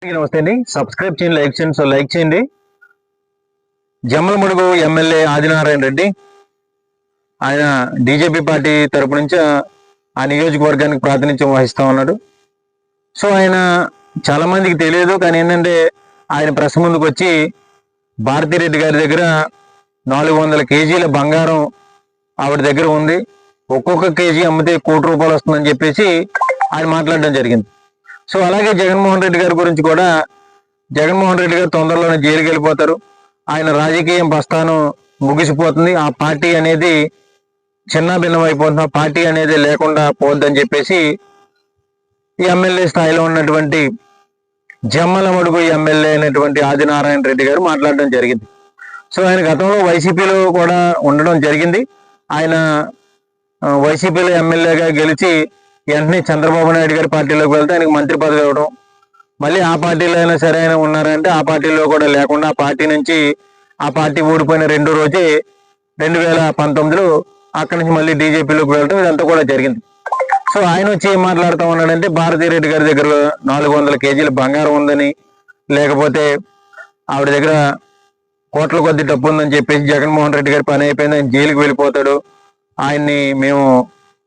నమస్తే అండి. సబ్స్క్రైబ్ చేయండి, లైక్ చేయండి. లైక్ చేయండి. జమ్మలమడుగు ఎమ్మెల్యే ఆదినారాయణ రెడ్డి ఆయన బీజేపీ పార్టీ తరపు నుంచి ఆ నియోజకవర్గానికి ప్రాతినిధ్యం వహిస్తా ఉన్నాడు. సో ఆయన చాలా మందికి తెలియదు, కానీ ఏంటంటే ఆయన ప్రెస్ ముందుకు వచ్చి భారతిరెడ్డి గారి దగ్గర 400 కేజీల బంగారం ఆవిడ దగ్గర ఉంది, ఒక్కొక్క కేజీ అమ్మితే ₹1,00,00,000 వస్తుందని చెప్పేసి ఆయన మాట్లాడడం జరిగింది. సో అలాగే జగన్మోహన్ రెడ్డి గారి గురించి కూడా, జగన్మోహన్ రెడ్డి గారు తొందరలోనే జైలుకి వెళ్ళిపోతారు, ఆయన రాజకీయం ప్రస్థానం ముగిసిపోతుంది, ఆ పార్టీ అనేది చిన్న భిన్నం అయిపోతుంది, ఆ పార్టీ అనేది లేకుండా పోద్దని చెప్పేసి ఈ ఎమ్మెల్యే స్థాయిలో ఉన్నటువంటి జమ్మలమడుగు ఎమ్మెల్యే అయినటువంటి ఆదినారాయణ రెడ్డి గారు మాట్లాడడం జరిగింది. సో ఆయన గతంలో వైసీపీలో కూడా ఉండడం జరిగింది. ఆయన వైసీపీలో ఎమ్మెల్యేగా గెలిచి వెంటనే చంద్రబాబు నాయుడు గారి పార్టీలోకి వెళ్తే ఆయనకు మంత్రి పదవి ఇవ్వడం, మళ్ళీ ఆ పార్టీలో అయినా సరే ఆయన ఉన్నారంటే ఆ పార్టీలో కూడా లేకుండా ఆ పార్టీ నుంచి ఆ పార్టీ ఓడిపోయిన రెండో రోజే 2019లో అక్కడి నుంచి మళ్ళీ బీజేపీలోకి వెళ్ళడం, ఇదంతా కూడా జరిగింది. సో ఆయన వచ్చి ఏం మాట్లాడుతూ ఉన్నాడంటే భారతిరెడ్డి గారి దగ్గర 400 కేజీల బంగారం ఉందని, లేకపోతే ఆవిడ దగ్గర కోట్ల కొద్ది డబ్బు ఉందని చెప్పేసి జగన్మోహన్ రెడ్డి గారి పని అయిపోయింది, ఆయన జైలుకి వెళ్ళిపోతాడు, ఆయన్ని మేము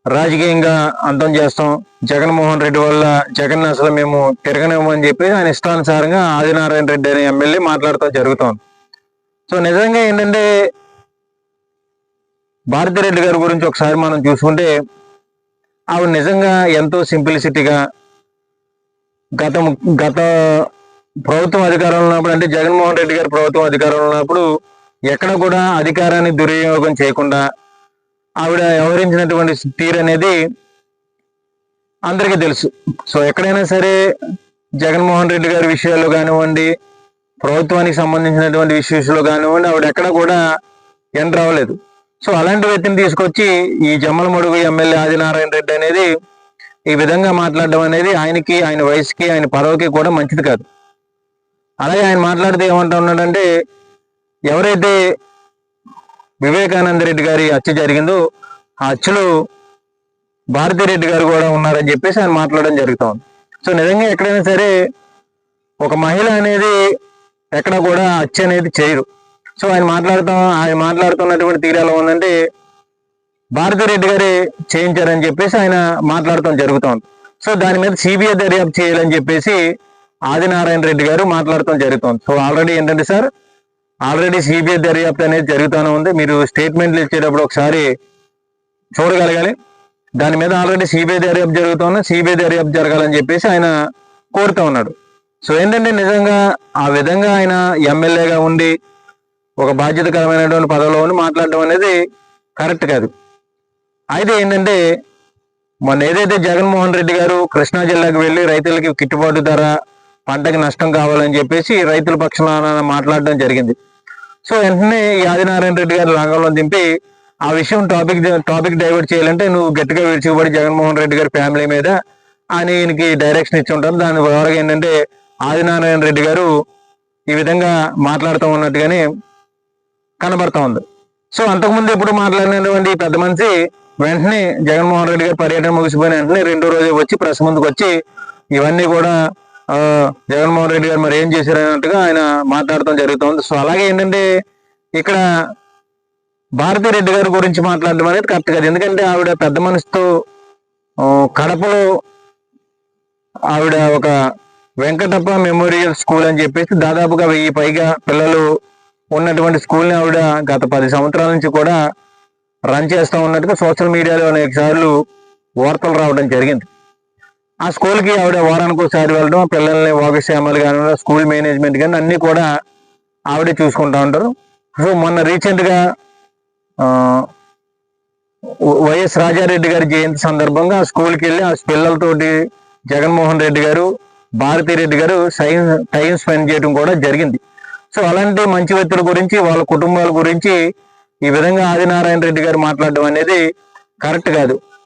రాజకీయంగా అంతం చేస్తాం, జగన్మోహన్ రెడ్డి వల్ల జగన్ అసలు మేము తిరగనివ్వమని చెప్పి ఆయన ఇష్టానుసారంగా ఆదినారాయణ రెడ్డి అనే ఎమ్మెల్యే మాట్లాడుతూ జరుగుతోంది. సో నిజంగా ఏంటంటే భారతిరెడ్డి గారి గురించి ఒకసారి మనం చూసుకుంటే ఆవిడ నిజంగా ఎంతో సింప్లిసిటీగా గత ప్రభుత్వం అధికారంలో ఉన్నప్పుడు, అంటే జగన్మోహన్ రెడ్డి గారి ప్రభుత్వం అధికారంలో ఉన్నప్పుడు ఎక్కడ కూడా అధికారాన్ని దుర్వినియోగం చేయకుండా ఆవిడ వ్యవహరించినటువంటి తీరు అనేది అందరికీ తెలుసు. సో ఎక్కడైనా సరే జగన్మోహన్ రెడ్డి గారి విషయాల్లో కానివ్వండి, ప్రభుత్వానికి సంబంధించినటువంటి విషయంలో కానివ్వండి, ఆవిడ ఎక్కడ కూడా ఎంటర్ అవ్వలేదు. సో అలాంటి వ్యక్తిని తీసుకొచ్చి ఈ జమ్మలమడుగు ఎమ్మెల్యే ఆదినారాయణ రెడ్డి అనేది ఈ విధంగా మాట్లాడడం అనేది ఆయనకి, ఆయన వయసుకి, ఆయన పదవికి కూడా మంచిది కాదు. అలాగే ఆయన మాట్లాడితే ఏమంటా ఉన్నాడంటే, ఎవరైతే వివేకానంద రెడ్డి గారి హత్య జరిగిందో ఆ హత్యలో భారతిరెడ్డి గారు కూడా ఉన్నారని చెప్పేసి ఆయన మాట్లాడడం జరుగుతుంది. సో నిజంగా ఎక్కడైనా సరే ఒక మహిళ అనేది ఎక్కడ కూడా హత్య అనేది చేయరు. సో ఆయన మాట్లాడుతున్నటువంటి తీరు ఎలా ఉందంటే భారతిరెడ్డి గారే చేయించారని చెప్పేసి ఆయన మాట్లాడటం జరుగుతోంది. సో దాని మీద సిబిఐ దర్యాప్తు చేయాలని చెప్పేసి ఆదినారాయణ రెడ్డి గారు మాట్లాడటం జరుగుతోంది. సో ఆల్రెడీ ఏంటంటే సార్, ఆల్రెడీ సిబిఐ దర్యాప్తు అనేది జరుగుతూనే ఉంది, మీరు స్టేట్మెంట్లు ఇచ్చేటప్పుడు ఒకసారి చూడగలగాలి, దాని మీద ఆల్రెడీ సిబిఐ దర్యాప్తు జరుగుతున్నా, సిబిఐ దర్యాప్తు జరగాలని చెప్పేసి ఆయన కోరుతూ ఉన్నాడు. సో ఏంటంటే నిజంగా ఆ విధంగా ఆయన ఎమ్మెల్యేగా ఉండి ఒక బాధ్యతకరమైనటువంటి పదవిలో ఉండి మాట్లాడడం అనేది కరెక్ట్ కాదు. అయితే ఏంటంటే మొన్న ఏదైతే జగన్మోహన్ రెడ్డి గారు కృష్ణా జిల్లాకు వెళ్ళి రైతులకి గిట్టుబాటు ధర, పంటకి నష్టం కావాలని చెప్పేసి రైతుల పక్షాన మాట్లాడడం జరిగింది. సో వెంటనే ఈ ఆదినారాయణ రెడ్డి గారు రంగంలో దింపి ఆ విషయం టాపిక్ డైవర్ట్ చేయాలంటే నువ్వు గట్టిగా విడిచిపడి జగన్మోహన్ రెడ్డి గారి ఫ్యామిలీ మీద అని ఈయనకి డైరెక్షన్ ఇచ్చి ఉంటారు. దాని ద్వారా ఏంటంటే ఆదినారాయణ రెడ్డి గారు ఈ విధంగా మాట్లాడుతూ ఉన్నట్టుగానే కనబడతా ఉంది. సో అంతకుముందు ఎప్పుడు మాట్లాడినటువంటి పెద్ద మనిషి వెంటనే జగన్మోహన్ రెడ్డి గారి పర్యటన ముగిసిపోయిన వెంటనే రెండో రోజు వచ్చి ప్రెస్ ముందుకు వచ్చి ఇవన్నీ కూడా జగన్మోహన్ రెడ్డి గారు మరి ఏం చేశారు అన్నట్టుగా ఆయన మాట్లాడటం జరుగుతుంది. సో అలాగే ఏంటంటే ఇక్కడ భారతిరెడ్డి గారి గురించి మాట్లాడడం అనేది కరెక్ట్ కాదు. ఎందుకంటే ఆవిడ పెద్ద మనసుతో కడపలో ఆవిడ ఒక వెంకటప్ప మెమోరియల్ స్కూల్ అని చెప్పేసి దాదాపుగా 1000 పైగా పిల్లలు ఉన్నటువంటి స్కూల్ని ఆవిడ గత 10 సంవత్సరాల నుంచి కూడా రన్ చేస్తూ ఉన్నట్టుగా సోషల్ మీడియాలో అనేక సార్లు వార్తలు రావడం జరిగింది. ఆ స్కూల్కి ఆవిడ వారానికి ఒకసారి వెళ్ళడం, పిల్లల్ని వాగశ్యామలు కానీ స్కూల్ మేనేజ్మెంట్ కానీ అన్నీ కూడా ఆవిడే చూసుకుంటూ ఉంటారు. సో మొన్న రీసెంట్గా వైఎస్ రాజారెడ్డి గారి జయంతి సందర్భంగా ఆ స్కూల్కి వెళ్ళి ఆ పిల్లలతోటి జగన్మోహన్ రెడ్డి గారు, భారతిరెడ్డి గారు టైం స్పెండ్ చేయడం కూడా జరిగింది. సో అలాంటి మంచి వ్యక్తుల గురించి, వాళ్ళ కుటుంబాల గురించి ఈ విధంగా ఆదినారాయణ రెడ్డి గారు మాట్లాడడం అనేది కరెక్ట్ కాదు.